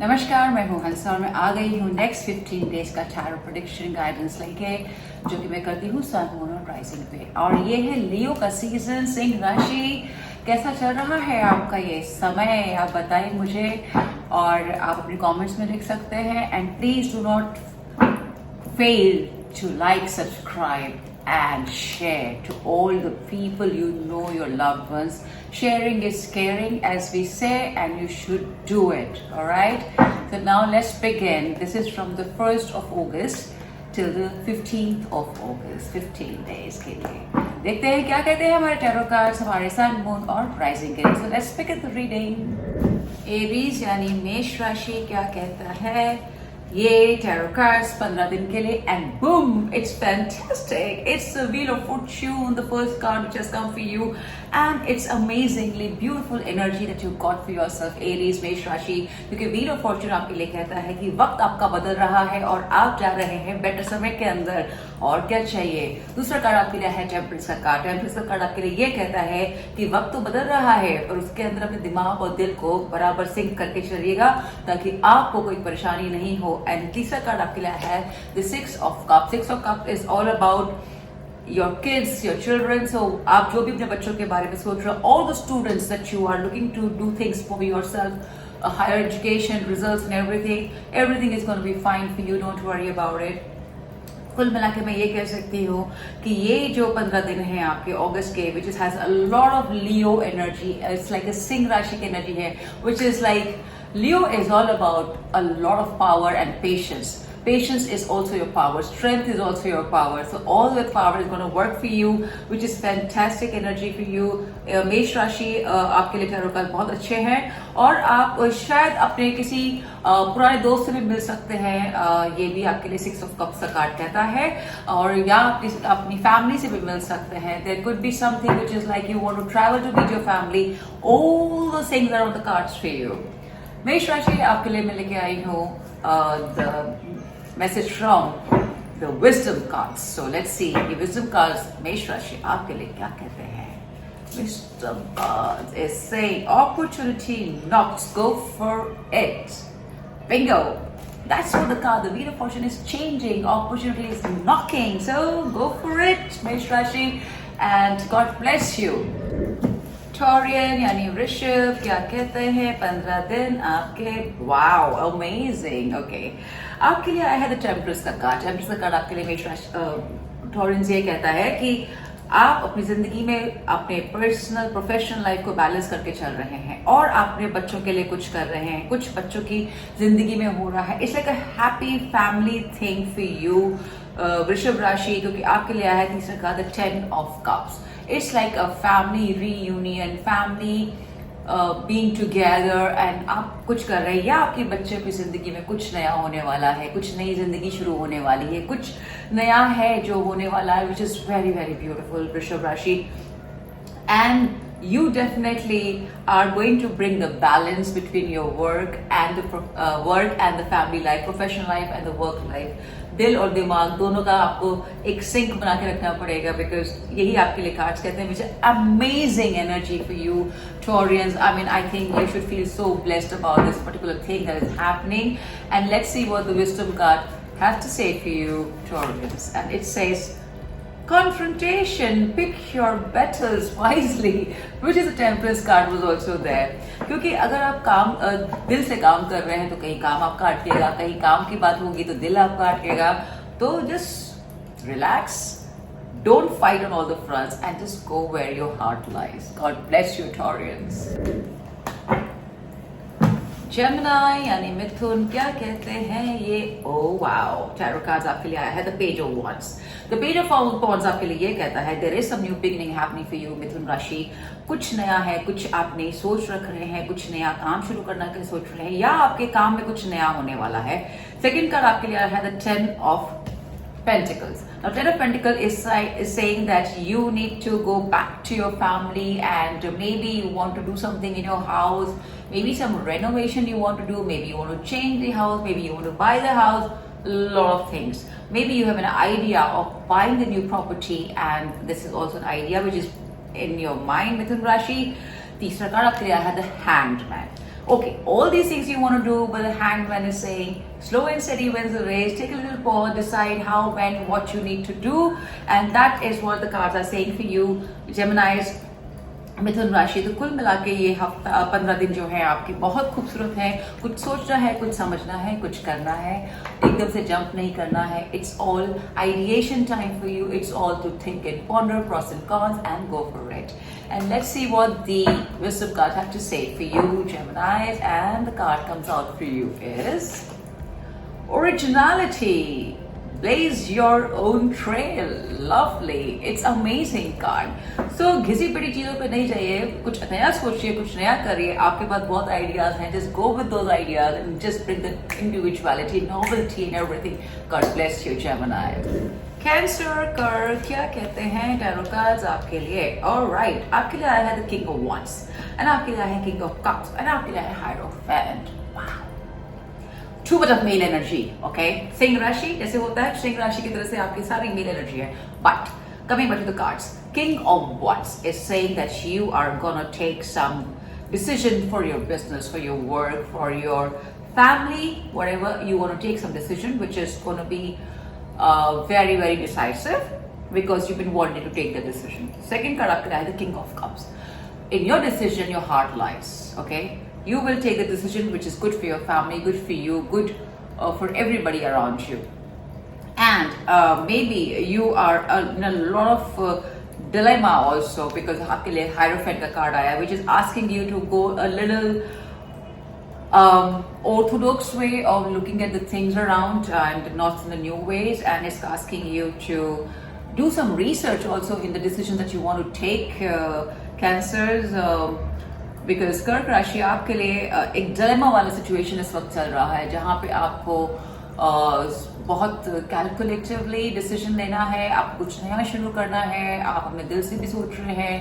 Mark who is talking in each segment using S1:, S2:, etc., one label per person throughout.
S1: नमस्कार, मैं हूँ हंसा और मैं आ गई हूँ नेक्स्ट 15 डेज का टैरो प्रेडिक्शन गाइडेंस लेके, जो कि मैं करती हूँ सन मून और राइजिंग पे। और ये है लियो का सीजन। सिंह राशि, कैसा चल रहा है आपका ये समय, आप बताएं मुझे, और आप अपने कमेंट्स में लिख सकते हैं। And please do not fail to like, subscribe, and share to all the people you know, your loved ones. Sharing is caring, as we say, and you should do it. All right. So now let's begin. This is from the 1st of August till the 15th of August. 15 days के लिए देखते हैं क्या कहते हैं हमारे tarot cards हमारे सन, moon और राइजिंग के लिए। So let's begin the reading. Aries यानी मेष राशि क्या कहता है ये टैरो कार्ड्स 15 दिन के लिए, and boom, it's fantastic, it's the wheel of Fortune, the first card which has come for you, and it's amazingly beautiful energy that you got for yourself Aries मेष राशि। क्योंकि व्हील ऑफ फॉर्च्यून आपके लिए कहता है कि वक्त आपका बदल रहा है और आप जा रहे हैं बेटर समय के अंदर, और क्या चाहिए। दूसरा कार्ड आपके लिए है टेम्परेंस का कार्ड। टेम्परेंस का कार्ड आपके लिए ये कहता है कि वक्त तो बदल रहा है, और उसके अंदर अपने दिमाग और दिल को बराबर सिंक करके चलिएगा ताकि आपको कोई परेशानी नहीं हो। एंड तीसरा कार्ड आपके लिए है the 6 of cup. 6 of cup is all about your kids, your children. So आप जो भी अपने बच्चों के बारे में सोच रहे हो, all the students that you are looking to do things for yourself, higher education, results and everything is going to be fine for you. Don't worry about it. कुल मिला के मैं ये कह सकती हूँ कि ये जो 15 दिन हैं आपके अगस्त के, which has a lot of Leo energy, it's like a Singh राशि की एनर्जी है, which is like Leo is all about a lot of power and patience. Patience is also your power. Strength is also your power. So all that power is going to work for you, which is fantastic energy for you. मेष राशि आपके लिए tarot card बहुत अच्छे हैं, और आप शायद अपने किसी पुराने दोस्त से भी मिल सकते हैं। ये भी आपके लिए 6 ऑफ कप्स का कार्ड कहता है, और या अपनी फैमिली से भी मिल सकते हैं। There could be something which is like you want to travel to meet your family. All those things are on the cards for you. मेष राशि आपके लिए मैं लेके आई हूँ the message from the wisdom cards. So let's see the wisdom cards मेष राशि आपके लिए क्या कहते हैं। Wisdom cards is saying opportunity knocks, go for it. Bingo. That's what the card, the wheel of fortune is changing. Opportunity is knocking, so go for it मेष राशि, and God bless you. Taurean यानी वृषभ क्या कहते हैं 15 दिन आपके। Wow, amazing. Okay, आपके लिए आया है द टेम्परेंस का कार्ड। टेम्परेंस का कार्ड आपके लिए मेष राशि टॉरियन ये कहता है कि आप अपनी जिंदगी में अपने पर्सनल प्रोफेशनल लाइफ को बैलेंस करके चल रहे हैं, और आप अपने बच्चों के लिए कुछ कर रहे हैं, कुछ बच्चों की जिंदगी में हो रहा है। It's like a happy family thing for you वृषभ राशि, क्योंकि आपके लिए आया है तीसरा card the 10 of cups. It's like a family reunion, family being together, and आप कुछ कर रहे हैं, या आपके बच्चे की जिंदगी में कुछ नया होने वाला है, कुछ नई जिंदगी शुरू होने वाली है, कुछ नया है जो होने वाला है, which is very very beautiful वृषभ राशि। And you definitely are going to bring the balance between your work and the family life, professional life and the work life. दिल और दिमाग दोनों का आपको एक सिंक बना के रखना पड़ेगा, बिकॉज यही आपके लिए कार्ड्स कहते हैं, which is amazing energy for you Taurians. I mean, I think you should feel so blessed about this particular thing that is happening. And let's see what the wisdom card has to say for you Taurians. And it says confrontation, pick your battles wisely, which is the temperance card was also there. क्योंकि अगर आप काम दिल से काम कर रहे हैं तो कहीं काम आपका अटकेगा, कहीं काम की बात होगी तो दिल आपका अटकेगा। तो just relax, don't fight on all the fronts, and just go where your heart lies. God bless you Taurians. Gemini यानी मिथुन क्या कहते हैं ये। ओ वाओ, टैरो कार्ड्स आपके लिए आया है the page of wands. The page of wands आपके लिए ये कहता है there is some new beginning happening for you मिथुन राशि। कुछ नया है, कुछ आप नई सोच रख रहे हैं, कुछ नया काम शुरू करना के सोच रहे हैं, या आपके काम में कुछ नया होने वाला है। सेकंड कार्ड आपके लिए आया है the 10 of Pentacles. Now, Ten of Pentacles is saying that you need to go back to your family, and maybe you want to do something in your house, maybe some renovation you want to do, maybe you want to change the house, maybe you want to buy the house, a lot of things. Maybe you have an idea of buying the new property, and this is also an idea which is in your mind, Mithun Rashi. तीसरा card आपके लिए आया है the hanged man. Okay, all these things you want to do, but the hangman is saying, slow and steady wins the race. Take a little pause, decide how, when, what you need to do. And that is what the cards are saying for you, Geminis. मिथुन राशि, तो कुल मिला के ये हफ्ता 15 दिन जो है आपके बहुत खूबसूरत है. कुछ सोचना है, कुछ समझना है, कुछ करना है, एकदम से जंप नहीं करना है. It's all ideation time for you. It's all to think and ponder pros and cons and go for it. And let's see what the wisdom cards have to say for you, Geminis. And the card comes out for you is originality. Blaze your own trail. Lovely. It's amazing card. So घिसी पिटी चीजों पे नहीं जाइए, कुछ नया सोचिए, कुछ नया करिए. आपके पास बहुत आइडियाज हैं. Just go with those ideas and just bring the individuality, novelty and everything. God bless you, Gemini. Cancer कर क्या कहते हैं टैरो कार्ड्स आपके लिए. ऑलराइट, आपके लिए आया है the king of wands and आपके लिए आया है किंग ऑफ कप्स एंड आपके लिए आया है hierophant. Wow, too much of male energy. Okay, Singh राशि जैसे होता है, सिंह राशि की तरह से आपकी सारी मेल एनर्जी है. But coming back to the cards, king of wands is saying that you are gonna take some decision for your business, for your work, for your family, whatever you want to take some decision which is going to be very, very decisive because you've been wanting to take the decision. Second card after that, the King of Cups. In your decision, your heart lies. Okay, you will take the decision which is good for your family, good for you, good for everybody around you. And maybe you are in a lot of dilemma also because आपके लिए Hierophant का card आया, which is asking you to go a little orthodox way of looking at the things around and not in the new ways, and it's asking you to do some research also in the decision that you want to take, cancers, because कर्क राशि आपके लिए एक dilemma वाला situation इस वक्त चल रहा है जहाँ पे आपको बहुत कैलकुलेटिवली डिसीजन लेना है. आपको कुछ नया शुरू करना है, आप अपने दिल से भी सोच रहे हैं.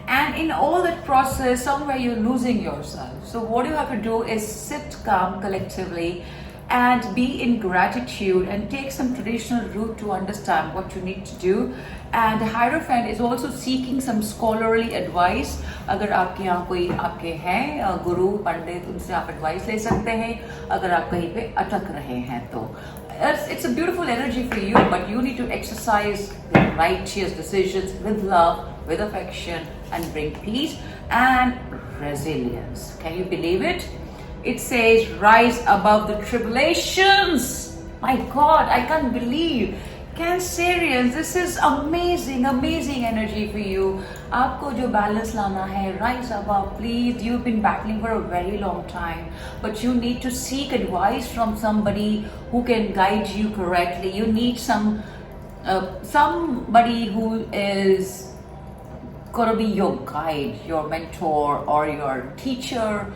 S1: And in all that process, somewhere you're losing yourself. So what you have to do is sit calm collectively and be in gratitude and take some traditional route to understand what you need to do. And the Hierophant is also seeking some scholarly advice. अगर आपके यहाँ कोई आपके हैं गुरु पंडित, उनसे आप advice ले सकते हैं अगर आप कहीं पे अटक रहे हैं तो. It's a beautiful energy for you, but you need to exercise the righteous decisions with love, with affection, and bring peace and resilience. Can you believe it? It says, rise above the tribulations. My God, I can't believe. Cancerians, this is amazing, amazing energy for you. आपको जो balance लाना है, rise above, please. You've been battling for a very long time, but you need to seek advice from somebody who can guide you correctly. You need somebody who is going to be your guide, your mentor, or your teacher.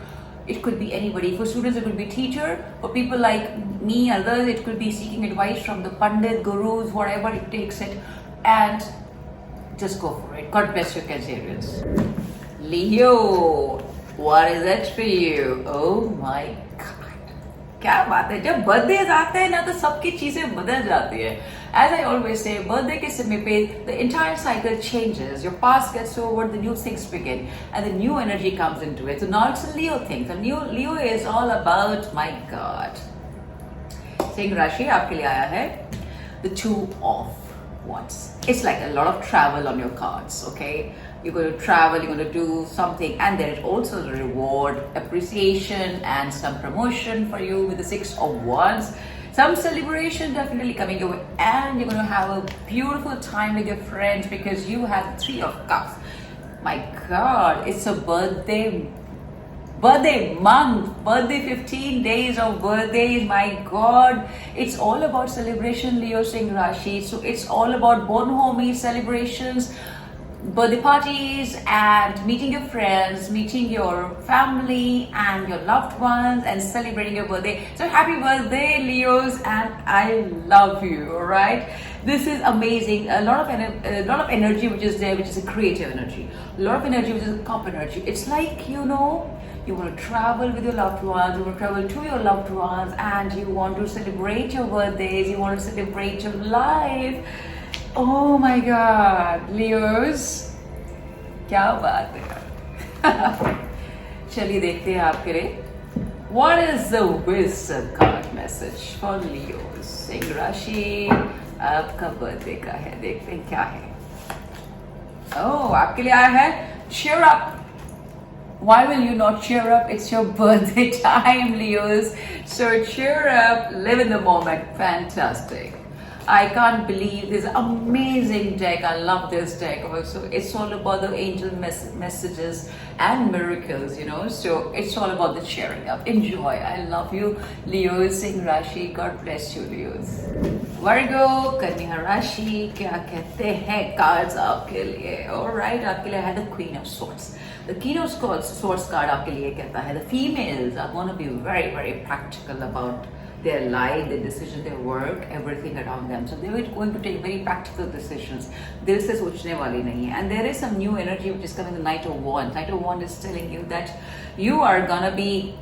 S1: It could be anybody. For students, it could be teacher. For people like me, others, it could be seeking advice from the Pandit, gurus, whatever it takes it. And just go for it. God bless you, Cancerians. Leo, what is that for you? Oh my God. क्या बात है, जब birthdays आते हैं ना तो सबकी चीजें बदल जाती है. As I always say, birthday के समय पे the entire cycle changes. Your past gets over, the new things begin, and the new energy comes into it. So now it's a Leo thing. So Leo is all about, my God. Singh राशि आपके लिए आया है the Two of Wands. It's like a lot of travel on your cards. Okay, you're going to travel, you're going to do something, and there is also the reward, appreciation, and some promotion for you with the Six of Wands. Some celebration definitely coming your way, and you're going to have a beautiful time with your friends because you have Three of Cups. My God, it's a birthday month, birthday 15 days of birthdays. My God, it's all about celebration, Leo Singh Rashi. So it's all about bonhomie celebrations, birthday parties, and meeting your friends, meeting your family and your loved ones, and celebrating your birthday. So happy birthday, Leos, and I love you. All right, this is amazing. A lot of energy which is there, which is a creative energy. A lot of energy which is a cup energy. It's like, you want to travel with your loved ones, you want to travel to your loved ones, and you want to celebrate your birthdays, you want to celebrate your life. Oh my God, Leos, क्या बात है. चलिए देखते हैं आपके लिए What is the wisdom card message for Leo? Singh राशि आपका बर्थडे का है, देखते हैं क्या है। Oh, आपके लिए आया है cheer up. Why will you not cheer up? It's your birthday time, Leos. So cheer up, live in the moment. Fantastic. I can't believe this amazing deck. I love this deck also. It's all about the angel messages and miracles, you know. So it's all about the cheering up. Enjoy. I love you, Leos. Singh Rashi. God bless you, Leos. Virgo, Kanya Rashi. क्या कहते हैं cards आपके लिए? All right, आपके लिए है the Queen of Swords. The Queen of Swords card आपके लिए कहता है the females are going to be very, very practical about their life, their decision, their work, everything around them. So they are going to take very practical decisions. दिल से सोचने वाली नहीं है. And there is some new energy which is coming, the Knight of Wands. Knight of Wands is telling you that you are gonna be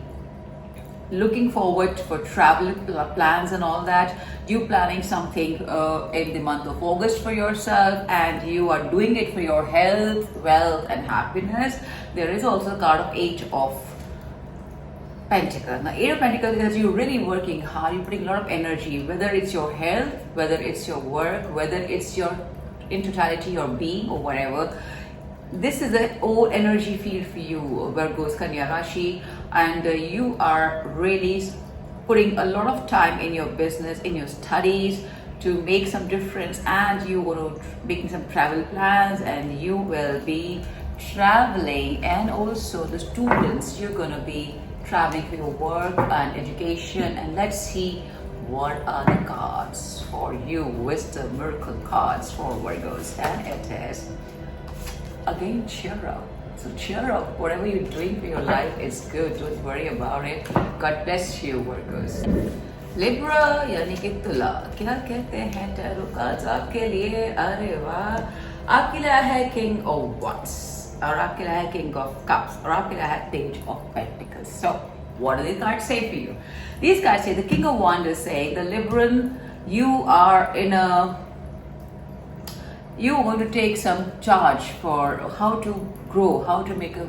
S1: looking forward for travel plans and all that. You planning something in the month of August for yourself, and you are doing it for your health, wealth, and happiness. There is also a card of Eight of Pentacles. Now, Eight of Pentacles is you're really working hard, you're putting a lot of energy, whether it's your health, whether it's your work, whether it's your in totality, your being, or whatever. This is an old energy field for you, Virgo's Kanya Rashi, and you are really putting a lot of time in your business, in your studies, to make some difference, and you want to making some travel plans, and you will be traveling, and also the students, you're going to be traveling for your work and education. And let's see what are the cards for you, wisdom miracle cards for Virgos, and it is again cheer up. So cheer up, whatever you're doing for your life is good, don't worry about it. God bless you, Virgos. Libra यानी कि तुला, क्या कहते हैं tarot cards आपके लिए? अरे वाह, आपके लिए है King of Wands, और आपके लिए है King of Cups, और आपके लिए है Page of Pentacles. So, what do the cards say for you? These cards say the King of Wands is saying the Libran, you are you're going to take some charge for how to grow, how to make a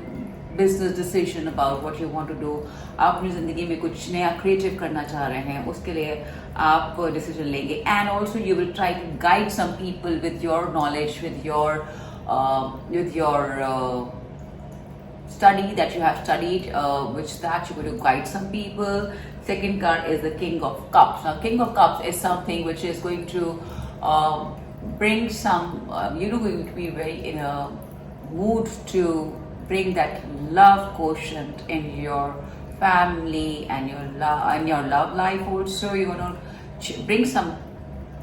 S1: business decision about what you want to do. आप अपनी ज़िंदगी में कुछ नया creative करना चाह रहे हैं, उसके लिए आप डिसीजन लेंगे. And also you will try to guide some people with your knowledge, with your study that you have studied, which that you're going to guide some people. Second card is the King of Cups. Now, King of Cups is something which is going to bring some, you're going to be very in a mood to bring that love quotient in your family and your love life also. You're going to bring some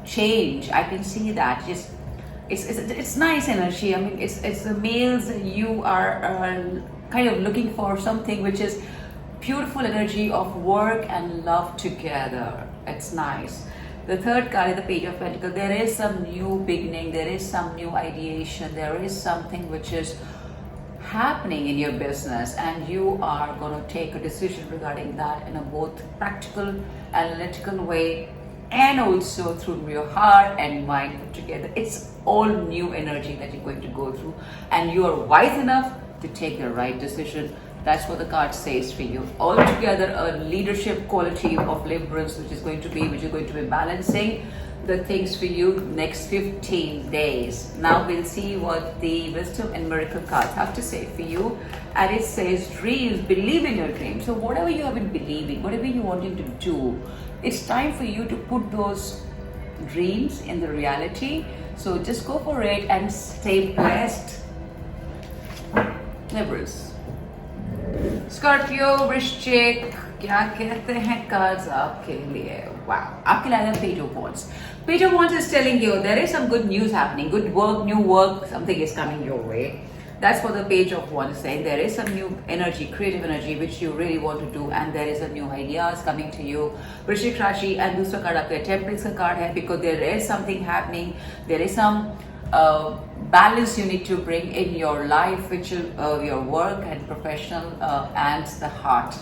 S1: change. I can see that. Just it's nice energy. I mean, it's the males. You are kind of looking for something which is beautiful energy of work and love together. It's nice. The third card is the Page of Pentacles. There is some new beginning. There is some new ideation. There is something which is happening in your business, and you are going to take a decision regarding that in a both practical, analytical way, and also through your heart and mind put together. It's all new energy that you're going to go through, and you are wise enough to take the right decision. That's what the card says for you. Altogether, a leadership quality of Librans, which is going to be balancing the things for you next 15 days. Now we'll see what the wisdom and miracle cards have to say for you. And it says dreams, believe in your dreams. So whatever you have been believing, whatever you're wanting to do, it's time for you to put those dreams in the reality. So just go for it and stay blessed. Liberals. Scorpio, Vrishchik, क्या कहते हैं cards आपके लिए? Wow, आपके लिए है Page of Wands. Page of Wands is telling you there is some good news happening, good work, new work, something is coming your way. That's what the Page of Wands is saying. There is some new energy, creative energy, which you really want to do, and there is a new ideas coming to you. Vrishchik Rashi, and दूसरा card आपका Temperance का card है, because there is something happening. There is some balance you need to bring in your life, which your work and professional and the heart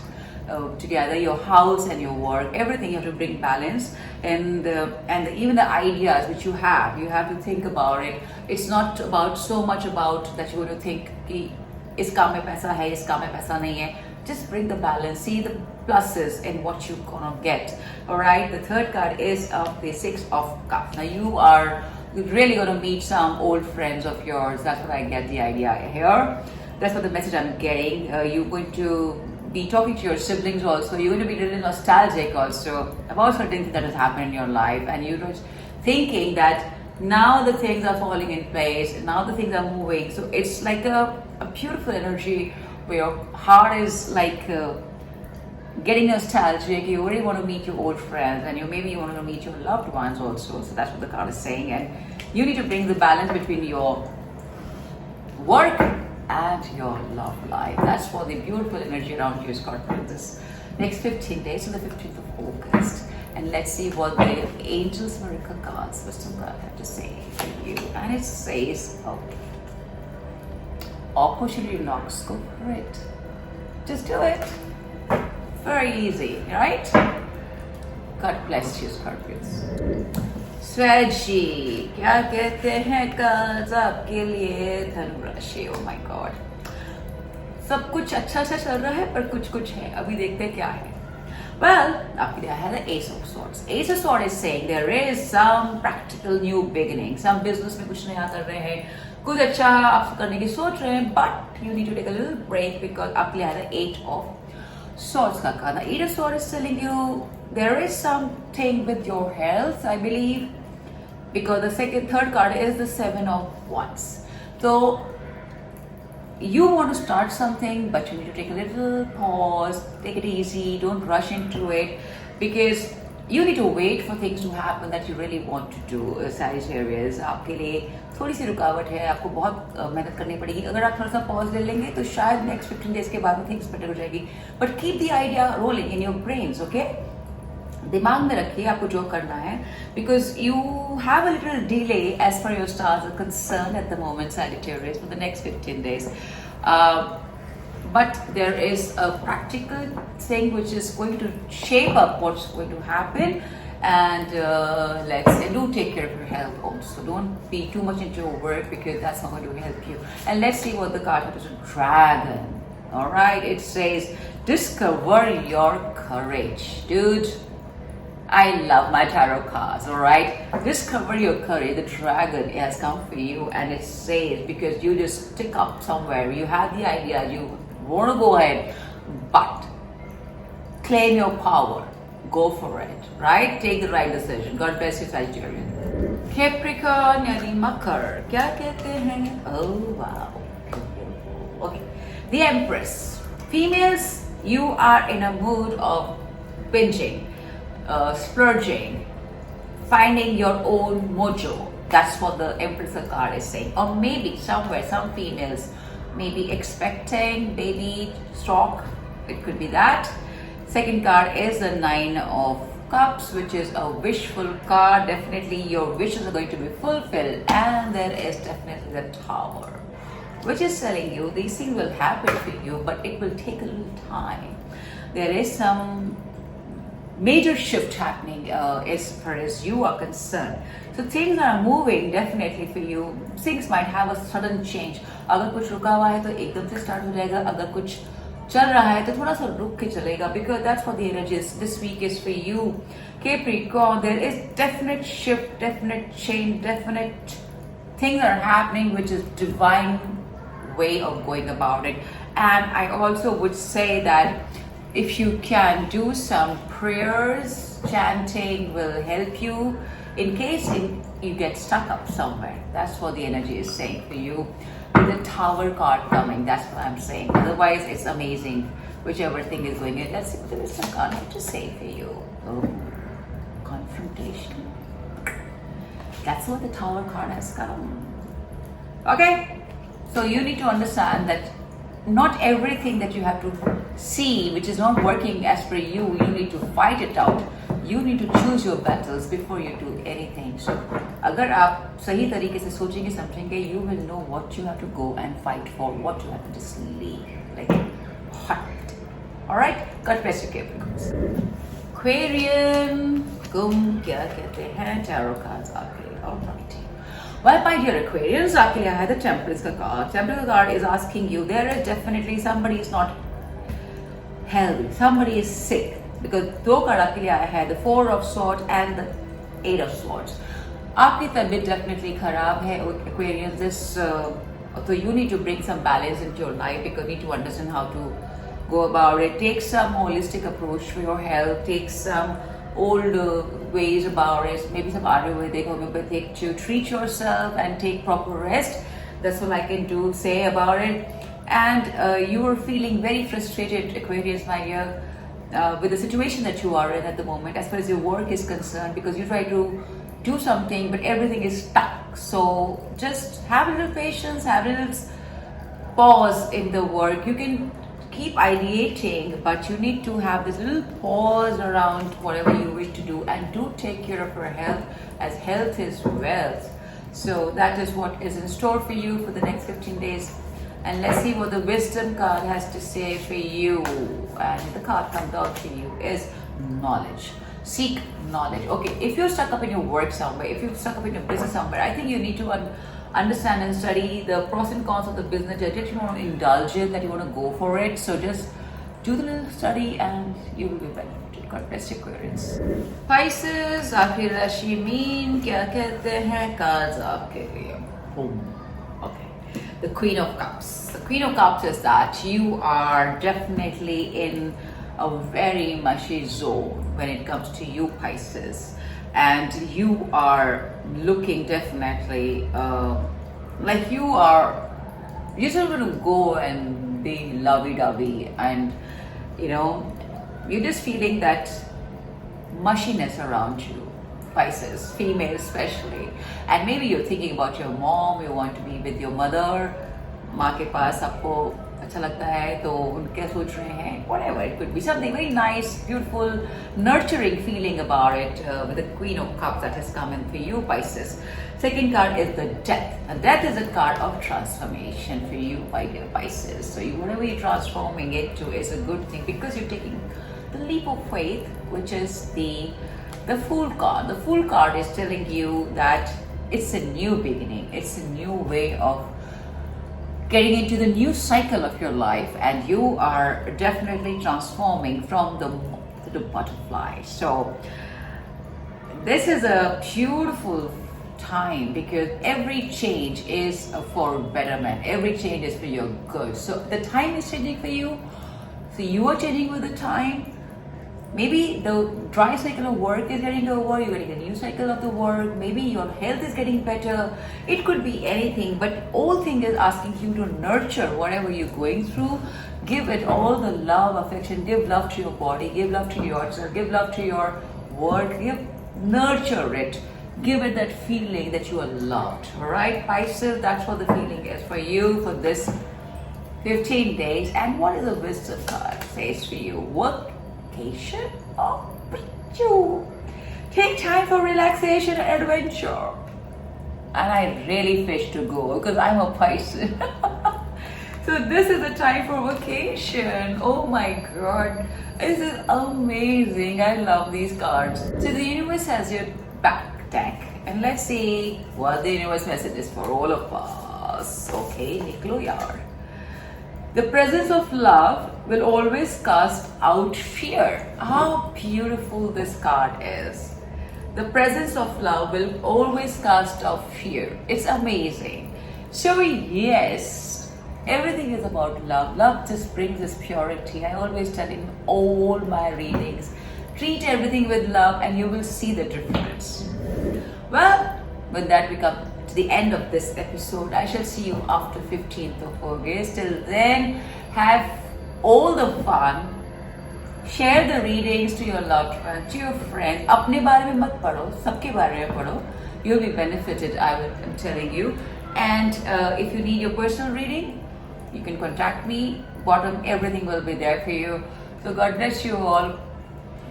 S1: together, your house and your work, everything you have to bring balance. And even the ideas which you have to think about it. It's not about so much about that you want to think कि इस काम में पैसा है, इस काम में पैसा नहीं है. just bring the balance, see the pluses in what you're gonna get. All right, the third card is the Six of Cups. Now you're really gonna meet some old friends of yours. That's what I get the idea here. That's what the message I'm getting. You're going to be talking to your siblings also. You're going to be really nostalgic also about certain things that has happened in your life, and you're just thinking that now the things are falling in place, now the things are moving. So it's like a beautiful energy where your heart is like getting nostalgic. You really want to meet your old friends, and maybe you want to meet your loved ones also. So that's what the card is saying. And you need to bring the balance between your work and your love life. That's for the beautiful energy around you, Scorpio, this next 15 days to the 15th of August. And let's see what the Angels Miracle cards, Wisdom card, have to say for you. And it says, okay, opportunity knocks, go for it. Just do it. Very easy, right? God bless you, Scorpions. स्वैजी क्या कहते हैं cards आपके लिए धनु राशि. Oh my God, सब कुछ अच्छा अच्छा चल रहा है पर कुछ कुछ है. अभी देखते हैं क्या है. Well, आपके लिए है the Ace of Swords. Ace of Swords is saying there is some practical new beginning. Some business में कुछ नया कर रहे हैं, कुछ अच्छा आप करने की सोच रहे हैं, but you need to take a little break because आपके लिए है the Eight of Swords का card. The Eight of Swords is telling you there is something with your health, I believe, because the third card is the Seven of Wands. So you want to start something, but you need to take a little pause, take it easy, don't rush into it, because you need to wait for things to happen that you really want to do. Sagittarius, आपके लिए थोड़ी सी रुकावट है, आपको बहुत मेहनत करनी पड़ेगी. अगर आप थोड़ा सा पॉज ले लेंगे तो शायद नेक्स्ट 15 डेज के बाद में थिंग्स बेटर हो जाएगी. But keep the idea rolling in your brains. Okay, दिमाग में रखिए आपको जो करना है, because you have a little delay as per your stars are concern at the moment, Sagittarius, for the next 15 days. But there is a practical thing which is going to shape up what's going to happen. And do take care of your health also. Don't be too much into your work because that's not going to help you. And let's see what the card is. A dragon. All right, it says discover your courage. Dude, I love my tarot cards. All right, discover your courage. The dragon has come for you, and it says because you just stick up somewhere, you had the idea, you want to go ahead, but claim your power. Go for it, right? Take the right decision. God bless you, Sagittarius. Capricorn यानी मकर, क्या कहते हैं? Oh wow. Okay, the Empress. Females, you are in a mood of binging, splurging, finding your own mojo. That's what the Empress card is saying. Or maybe somewhere, some females may be expecting baby stock. It could be that. Second card is the Nine of Cups, which is a wishful card. Definitely your wishes are going to be fulfilled. And there is definitely the Tower, which is telling you these things will happen for you, but it will take a little time. There is some major shift happening as far as you are concerned. So things are moving definitely for you. Things might have a sudden change. अगर कुछ रुका हुआ है तो एकदम से start हो जाएगा. अगर कुछ चल रहा है तो थोड़ा सा रुक के चलेगा, because that's what the energy is this week is for you. Capricorn, there is definite shift, definite change, definite things are happening which is divine way of going about it. And I also would say that if you can do some prayers, chanting will help you in case you get stuck up somewhere. That's what the energy is saying for you. The Tower card coming, that's what I'm saying. Otherwise, it's amazing. Whichever thing is going in. Let's see what the Wisdom card has to say for you. Oh, confrontation. That's what the Tower card has come. Okay? So you need to understand that not everything that you have to see, which is not working as per you, you need to fight it out. You need to choose your battles before you do anything. So, अगर आप सही तरीके से सोचेंगे समझेंगे, you will know what you have to go and fight for, what you have to just leave like hot. All right, God bless you, Capricorns. Aquarian, गुम क्या कहते हैं tarot cards आपके. All right. Well, my dear Aquarians, आपके लिए आया the Temperance का card. Temperance card is asking you, there is definitely somebody is not healthy. Somebody is sick because दो card आपके लिए आया है, the 4 of swords and the 8 of swords. आपकी तबीयत definitely खराब है Aquarius. So you need to bring some balance into your life because you need to understand how to go about it. Take some holistic approach for your health. Take some old ways about it. Maybe some Ayurvedic, homeopathic to treat yourself and take proper rest. That's all I can say about it. And you are feeling very frustrated, Aquarius, my dear, with the situation that you are in at the moment, as far as your work is concerned, because you try to do something, but everything is stuck. So just have a little patience, have a little pause in the work. You can keep ideating, but you need to have this little pause around whatever you wish to do, and do take care of your health, as health is wealth. So that is what is in store for you for the next 15 days. And let's see what the wisdom card has to say for you. And the card comes out for you is knowledge. Seek knowledge. Okay, if you're stuck up in your work somewhere, if you're stuck up in your business somewhere, I think you need to understand and study the pros and cons of the business that you want to indulge in, that you want to go for it. So just do the little study and you will be benefited. God bless you, Aquarius. Pisces, आपकी राशि mean क्या कहते हैं cards आपके लिए? Okay. The Queen of Cups. The Queen of Cups is that you are definitely in a very mushy zone when it comes to you, Pisces, and you are looking definitely like you're just going to go and be lovey-dovey, and you're just feeling that mushiness around you, Pisces, female especially. And maybe you're thinking about your mom, you want to be with your mother, माँ के पास आपको अच्छा लगता है तो उनके सोच रहे हैं, whatever, it could be something very nice, beautiful, nurturing feeling about it with the Queen of Cups that has come in for you, Pisces. Second card is the Death. And Death is a card of transformation for you, my dear Pisces. So whatever you're transforming it to is a good thing, because you're taking the leap of faith, which is the Fool card. The Fool card is telling you that it's a new beginning. It's a new way of getting into the new cycle of your life, and you are definitely transforming from the butterfly. So this is a beautiful time, because every change is for betterment. Every change is for your good. So the time is changing for you. So you are changing with the time. Maybe the dry cycle of work is getting over, you're getting a new cycle of the work, maybe your health is getting better. It could be anything, but all thing is asking you to nurture whatever you're going through. Give it all the love, affection, give love to your body, give love to yourself, give love to your work, nurture it. Give it that feeling that you are loved. Alright, Pisces, that's what the feeling is for you for this 15 days. And what is the wisdom card says for you? Vacation or you take time for relaxation and adventure. And I really wish to go because I'm a Pisces. So this is the time for vacation. Oh my God, this is amazing. I love these cards. So the universe has your back deck, and let's see what the universe message is for all of us. Okay, Niklo yaar. The presence of love will always cast out fear. How beautiful this card is. The presence of love will always cast out fear. It's amazing. So yes, everything is about love. Love just brings this purity. I always tell in all my readings, treat everything with love and you will see the difference. Well, with that we come to the end of this episode. I shall see you after 15th of August. Till then, have all the fun. Share the readings to your loved ones, to your friends. अपने बारे में मत पढ़ो, सबके बारे में पढ़ो. You'll be benefited, I'm telling you. And if you need your personal reading, you can contact me. Bottom, everything will be there for you. So God bless you all.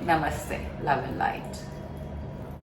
S1: Namaste. Love and light.